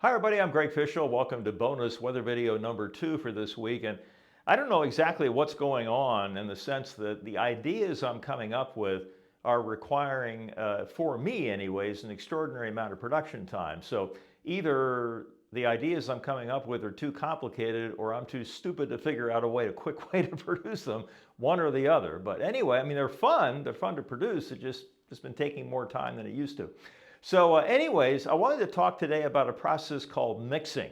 Hi everybody, I'm Greg Fishel. Welcome to bonus weather video number 2 for this week. And I don't know exactly what's going on in the sense that the ideas I'm coming up with are requiring, for me anyways, an extraordinary amount of production time. So either the ideas I'm coming up with are too complicated or I'm too stupid to figure out a quick way to produce them, one or the other. But anyway, I mean, they're fun to produce. It's been taking more time than it used to. So anyways, I wanted to talk today about a process called mixing.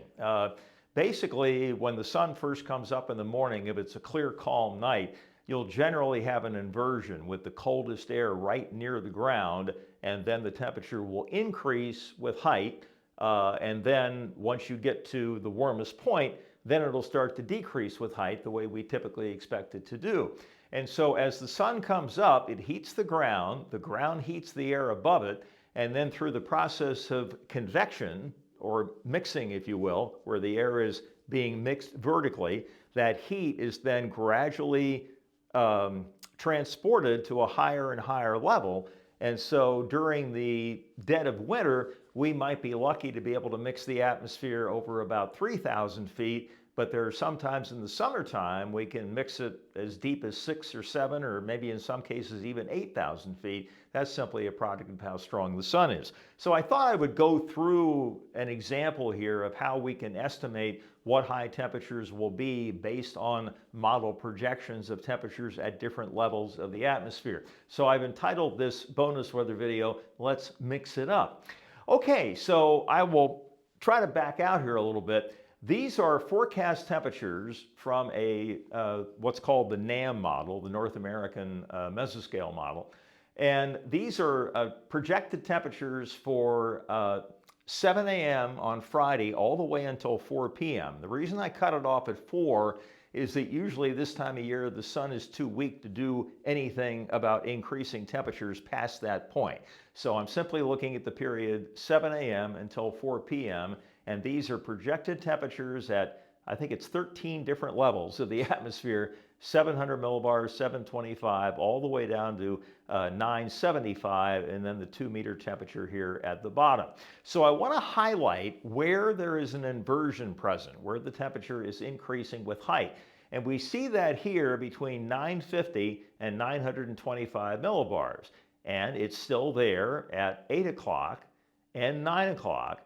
Basically, when the sun first comes up in the morning, if it's a clear, calm night, you'll generally have an inversion with the coldest air right near the ground, and then the temperature will increase with height. And then once you get to the warmest point, then it'll start to decrease with height the way we typically expect it to do. And so as the sun comes up, it heats the ground heats the air above it, and then through the process of convection, or mixing if you will, where the air is being mixed vertically, that heat is then gradually transported to a higher and higher level. And so during the dead of winter, we might be lucky to be able to mix the atmosphere over about 3,000 feet, but there are sometimes in the summertime we can mix it as deep as 6 or 7, or maybe in some cases even 8,000 feet. That's simply a product of how strong the sun is. So I thought I would go through an example here of how we can estimate what high temperatures will be based on model projections of temperatures at different levels of the atmosphere. So I've entitled this bonus weather video, Let's Mix It Up. Okay, so I will try to back out here a little bit. These are forecast temperatures from a what's called the NAM model, the North American Mesoscale model. And these are projected temperatures for 7 a.m. on Friday all the way until 4 p.m. The reason I cut it off at 4 is that usually this time of year the sun is too weak to do anything about increasing temperatures past that point. So I'm simply looking at the period 7 a.m. until 4 p.m. and these are projected temperatures at, I think it's 13 different levels of the atmosphere, 700 millibars, 725, all the way down to 975, and then the 2-meter temperature here at the bottom. So I want to highlight where there is an inversion present, where the temperature is increasing with height. And we see that here between 950 and 925 millibars. And it's still there at 8 o'clock and 9 o'clock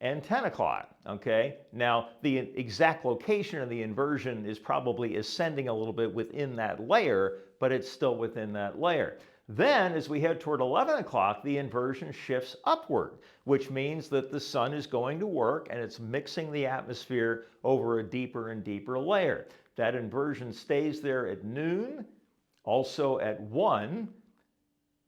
and 10 o'clock, okay? Now, the exact location of the inversion is probably ascending a little bit within that layer, but it's still within that layer. Then, as we head toward 11 o'clock, the inversion shifts upward, which means that the sun is going to work and it's mixing the atmosphere over a deeper and deeper layer. That inversion stays there at noon, also at 1,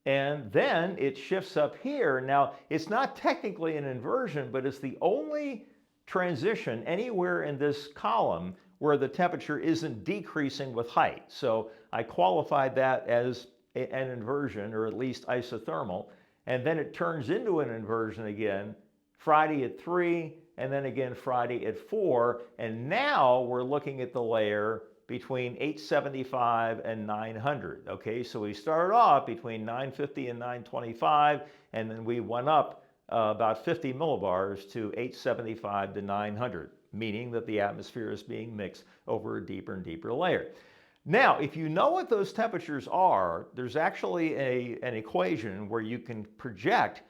and then it shifts up here. Now, it's not technically an inversion, but it's the only transition anywhere in this column where the temperature isn't decreasing with height. So I qualified that as an inversion, or at least isothermal. And then it turns into an inversion again, Friday at 3, and then again Friday at 4. And now we're looking at the layer between 875 and 900. Okay, so we started off between 950 and 925, and then we went up about 50 millibars to 875 to 900, meaning that the atmosphere is being mixed over a deeper and deeper layer. Now, if you know what those temperatures are, there's actually an equation where you can project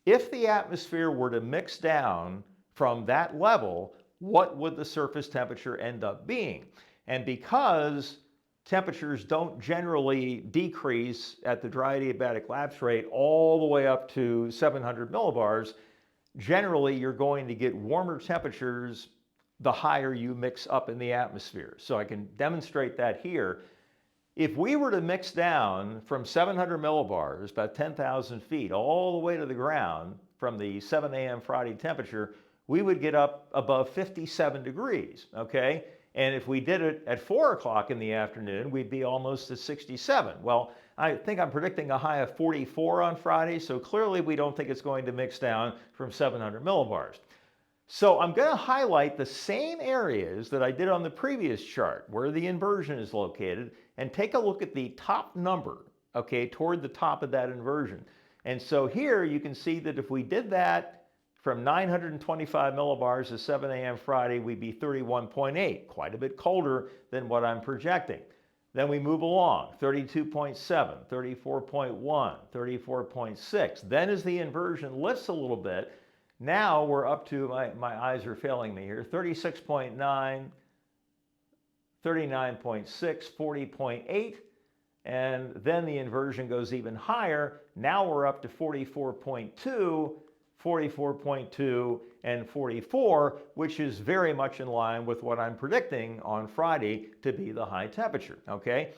if the atmosphere were to mix down from that level, what would the surface temperature end up being? And because temperatures don't generally decrease at the dry adiabatic lapse rate all the way up to 700 millibars, generally you're going to get warmer temperatures the higher you mix up in the atmosphere. So I can demonstrate that here. If we were to mix down from 700 millibars, about 10,000 feet, all the way to the ground from the 7 a.m. Friday temperature, we would get up above 57 degrees, okay? And if we did it at 4 o'clock in the afternoon, we'd be almost at 67. Well, I think I'm predicting a high of 44 on Friday, so clearly we don't think it's going to mix down from 700 millibars. So I'm going to highlight the same areas that I did on the previous chart, where the inversion is located, and take a look at the top number, okay, toward the top of that inversion. And so here you can see that if we did that from 925 millibars at 7 a.m. Friday, we'd be 31.8, quite a bit colder than what I'm projecting. Then we move along, 32.7, 34.1, 34.6. Then as the inversion lifts a little bit, now we're up to, my eyes are failing me here, 36.9, 39.6, 40.8, and then the inversion goes even higher. Now we're up to 44.2, 44.2, and 44, which is very much in line with what I'm predicting on Friday to be the high temperature, okay?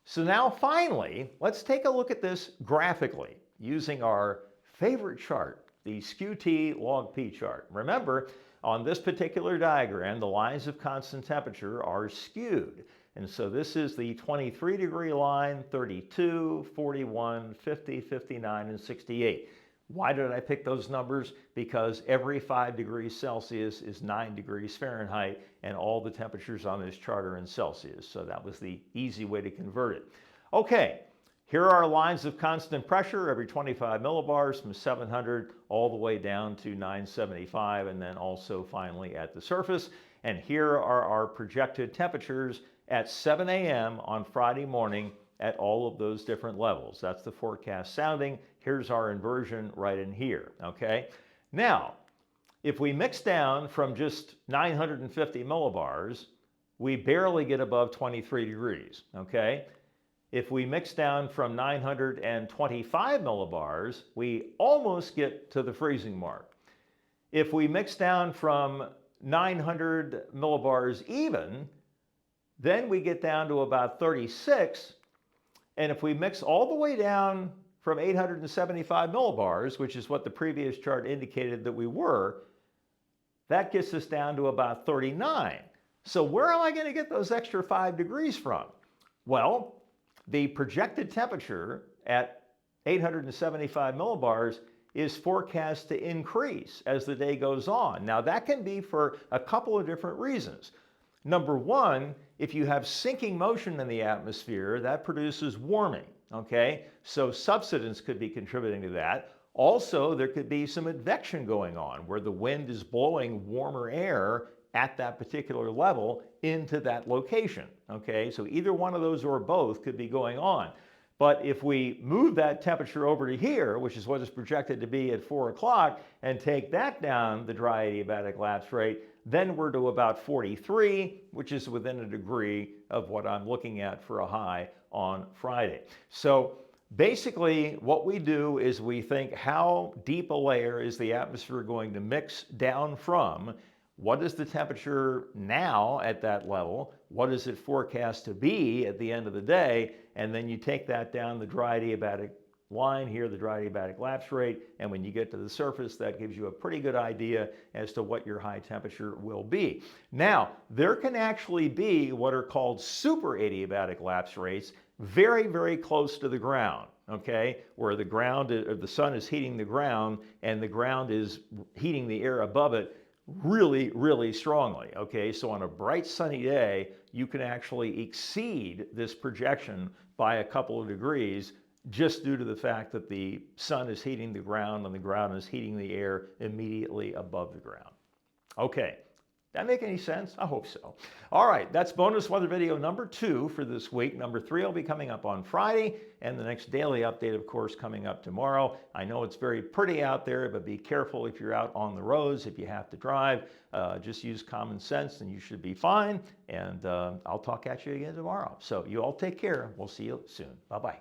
So now finally, let's take a look at this graphically using our favorite chart, the skew-T log P chart. Remember, on this particular diagram, the lines of constant temperature are skewed. And so this is the 23-degree line, 32, 41, 50, 59, and 68. Why did I pick those numbers? Because every 5 degrees Celsius is 9 degrees Fahrenheit, and all the temperatures on this chart are in Celsius. So that was the easy way to convert it. Okay, here are lines of constant pressure every 25 millibars from 700 all the way down to 975, and then also finally at the surface. And here are our projected temperatures at 7 a.m. on Friday morning at all of those different levels. That's the forecast sounding. Here's our inversion right in here, okay? Now, if we mix down from just 950 millibars, we barely get above 23 degrees, okay? If we mix down from 925 millibars, we almost get to the freezing mark. If we mix down from 900 millibars even, then we get down to about 36. And if we mix all the way down from 875 millibars, which is what the previous chart indicated that we were, that gets us down to about 39. So where am I going to get those extra 5 degrees from? Well, the projected temperature at 875 millibars is forecast to increase as the day goes on. Now that can be for a couple of different reasons. Number one, if you have sinking motion in the atmosphere, that produces warming, okay? So subsidence could be contributing to that. Also, there could be some advection going on where the wind is blowing warmer air at that particular level into that location, okay? So either one of those or both could be going on. But if we move that temperature over to here, which is what is projected to be at 4 o'clock, and take that down the dry adiabatic lapse rate, then we're to about 43, which is within a degree of what I'm looking at for a high on Friday. So basically what we do is we think, how deep a layer is the atmosphere going to mix down from? What is the temperature now at that level? What is it forecast to be at the end of the day? And then you take that down the dry adiabatic line here, the dry adiabatic lapse rate, and when you get to the surface, that gives you a pretty good idea as to what your high temperature will be. Now, there can actually be what are called super adiabatic lapse rates very, very close to the ground, okay? Where the ground, or the sun is heating the ground, and the ground is heating the air above it really, really strongly, okay? So on a bright sunny day, you can actually exceed this projection by a couple of degrees just due to the fact that the sun is heating the ground and the ground is heating the air immediately above the ground. Okay, that make any sense? I hope so. All right, that's bonus weather video number 2 for this week. Number 3 will be coming up on Friday, and the next daily update, of course, coming up tomorrow. I know it's very pretty out there, but be careful if you're out on the roads, if you have to drive. Just use common sense and you should be fine. And I'll talk at you again tomorrow. So you all take care. We'll see you soon. Bye-bye.